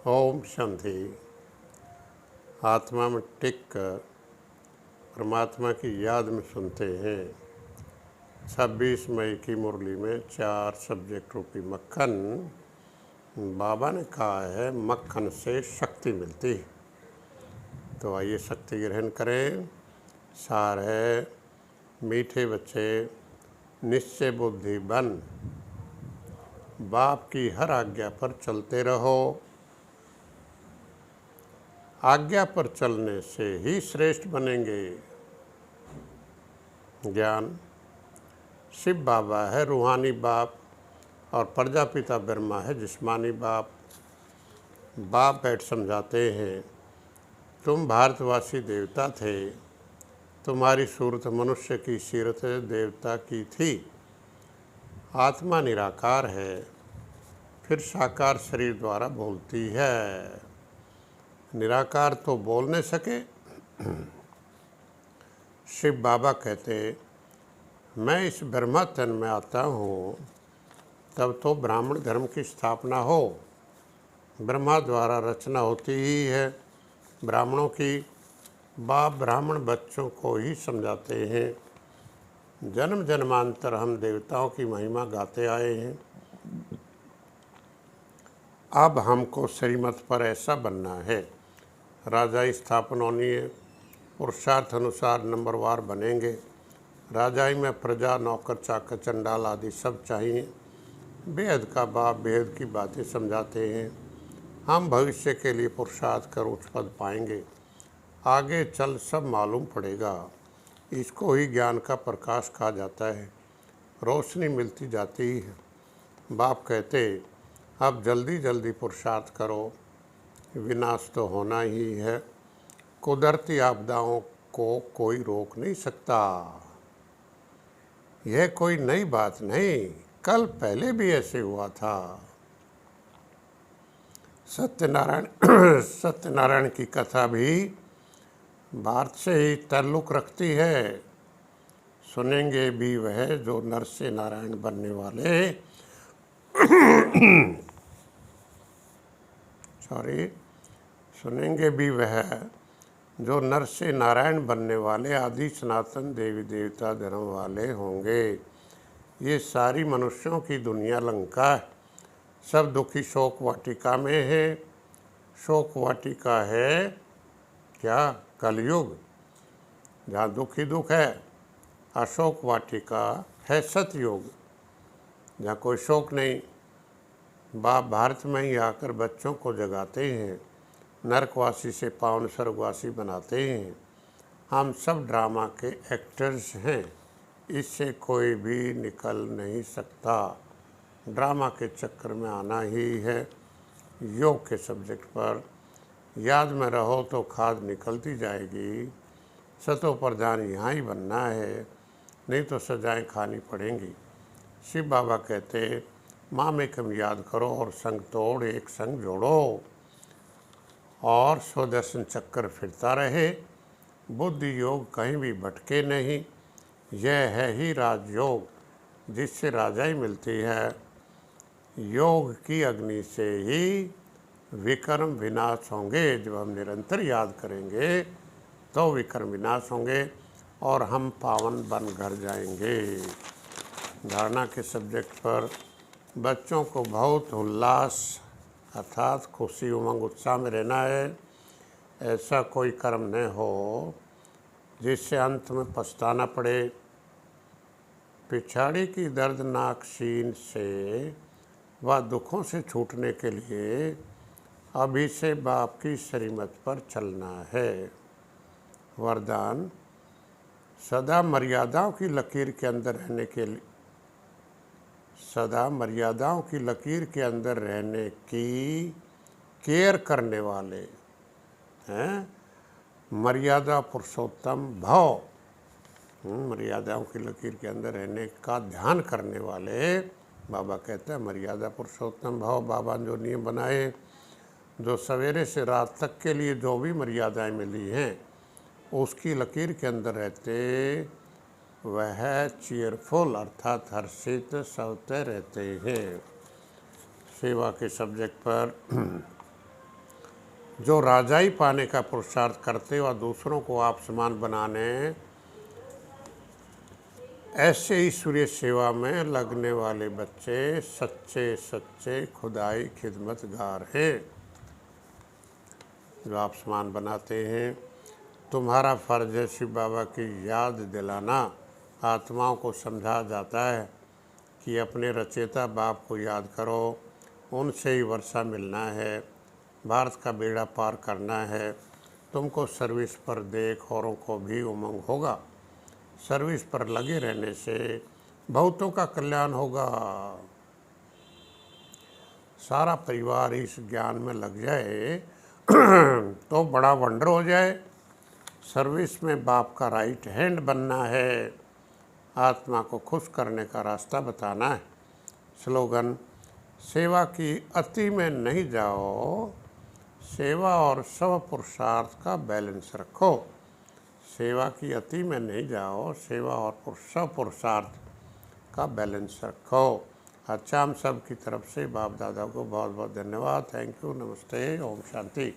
ओम शांति। आत्मा में टिक कर परमात्मा की याद में सुनते हैं। 26 मई की मुरली में 4 सब्जेक्ट रूपी मक्खन। बाबा ने कहा है मक्खन से शक्ति मिलती है, तो आइए शक्ति ग्रहण करें। सार है, मीठे बच्चे निश्चय बुद्धि बन, बाप की हर आज्ञा पर चलते रहो। आज्ञा पर चलने से ही श्रेष्ठ बनेंगे। ज्ञान शिव बाबा है रूहानी बाप और प्रजापिता ब्रह्मा है जिस्मानी बाप। बाप बैठ समझाते हैं, तुम भारतवासी देवता थे, तुम्हारी सूरत मनुष्य की सीरत देवता की थी। आत्मा निराकार है, फिर साकार शरीर द्वारा बोलती है। निराकार तो बोल नहीं सके। शिव बाबा कहते, मैं इस ब्रह्मा तन में आता हूँ तब तो ब्राह्मण धर्म की स्थापना हो। ब्रह्मा द्वारा रचना होती ही है ब्राह्मणों की। बाप ब्राह्मण बच्चों को ही समझाते हैं। जन्म जन्मांतर हम देवताओं की महिमा गाते आए हैं। अब हमको श्रीमत पर ऐसा बनना है। राजाई स्थापना होनी है, पुरुषार्थ अनुसार नंबरवार बनेंगे। राजाई में प्रजा, नौकर, चाकर, चंडाल आदि सब चाहिए। बेहद का बाप बेहद की बातें समझाते हैं। हम भविष्य के लिए पुरुषार्थ कर उच्च पद पाएंगे। आगे चल सब मालूम पड़ेगा। इसको ही ज्ञान का प्रकाश कहा जाता है। रोशनी मिलती जाती है। बाप कहते, अब जल्दी जल्दी पुरुषार्थ करो, विनाश तो होना ही है। कुदरती आपदाओं को कोई रोक नहीं सकता। यह कोई नई बात नहीं, कल पहले भी ऐसे हुआ था। सत्यनारायण की कथा भी भारत से ही ताल्लुक रखती है। सुनेंगे भी वह जो नर से नारायण बनने वाले सुनेंगे भी वह जो नर से नारायण बनने वाले आदि सनातन देवी देवता धर्म वाले होंगे। ये सारी मनुष्यों की दुनिया लंका है। सब दुखी शोक वाटिका में है। शोक वाटिका है क्या? कलयुग, जहाँ दुखी दुख है। अशोक वाटिका है सतयुग, जहाँ कोई शोक नहीं। बाप भारत में ही आकर बच्चों को जगाते हैं, नरकवासी से पावन स्वर्गवासी बनाते हैं। हम सब ड्रामा के एक्टर्स हैं, इससे कोई भी निकल नहीं सकता। ड्रामा के चक्कर में आना ही है। योग के सब्जेक्ट पर याद में रहो तो खाद निकलती जाएगी। सतो प्रधान यहाँ ही बनना है, नहीं तो सजाएं खानी पड़ेंगी। शिव बाबा कहते, माँ में कम याद करो और संग तोड़ एक संग जोड़ो और स्वदर्शन चक्कर फिरता रहे। बुद्धि योग कहीं भी भटके नहीं। यह है ही राजयोग, जिससे राजाई मिलती है। योग की अग्नि से ही विकर्म विनाश होंगे। जब हम निरंतर याद करेंगे तो विकर्म विनाश होंगे और हम पावन बन घर जाएंगे। धारणा के सब्जेक्ट पर बच्चों को बहुत उल्लास अर्थात खुशी उमंग उत्साह में रहना है। ऐसा कोई कर्म न हो जिससे अंत में पछताना पड़े। पिछाड़ी की दर्दनाक सीन से व दुखों से छूटने के लिए अभी से बाप की श्रीमत पर चलना है। वरदान सदा मर्यादाओं की लकीर के अंदर रहने के लिए, सदा मर्यादाओं की लकीर के अंदर रहने की केयर करने वाले हैं। मर्यादा पुरुषोत्तम भव, मर्यादाओं की लकीर के अंदर रहने का ध्यान करने वाले। बाबा कहते हैं मर्यादा पुरुषोत्तम भव। बाबा जो नियम बनाए, जो सवेरे से रात तक के लिए जो भी मर्यादाएं मिली हैं, उसकी लकीर के अंदर रहते वह चीयरफुल अर्थात हर्षित सवते रहते हैं। सेवा के सब्जेक्ट पर जो राजाई पाने का पुरुषार्थ करते व दूसरों को आप समान बनाने ऐसे ईश्वरीय सेवा में लगने वाले बच्चे सच्चे सच्चे खुदाई खिदमतगार हैं। जो आप समान बनाते हैं, तुम्हारा फर्ज है शिव बाबा की याद दिलाना। आत्माओं को समझा जाता है कि अपने रचेता बाप को याद करो, उनसे ही वर्षा मिलना है, भारत का बेड़ा पार करना है। तुमको सर्विस पर देख औरों को भी उमंग होगा। सर्विस पर लगे रहने से बहुतों का कल्याण होगा। सारा परिवार इस ज्ञान में लग जाए तो बड़ा वंडर हो जाए। सर्विस में बाप का राइट हैंड बनना है, आत्मा को खुश करने का रास्ता बताना है। स्लोगन, सेवा की अति में नहीं जाओ, सेवा और स्व पुरुषार्थ का बैलेंस रखो। सेवा की अति में नहीं जाओ, सेवा और स्व पुरुषार्थ का बैलेंस रखो। अच्छा, हम सब की तरफ से बाप दादा को बहुत बहुत धन्यवाद। थैंक यू, नमस्ते, ओम शांति।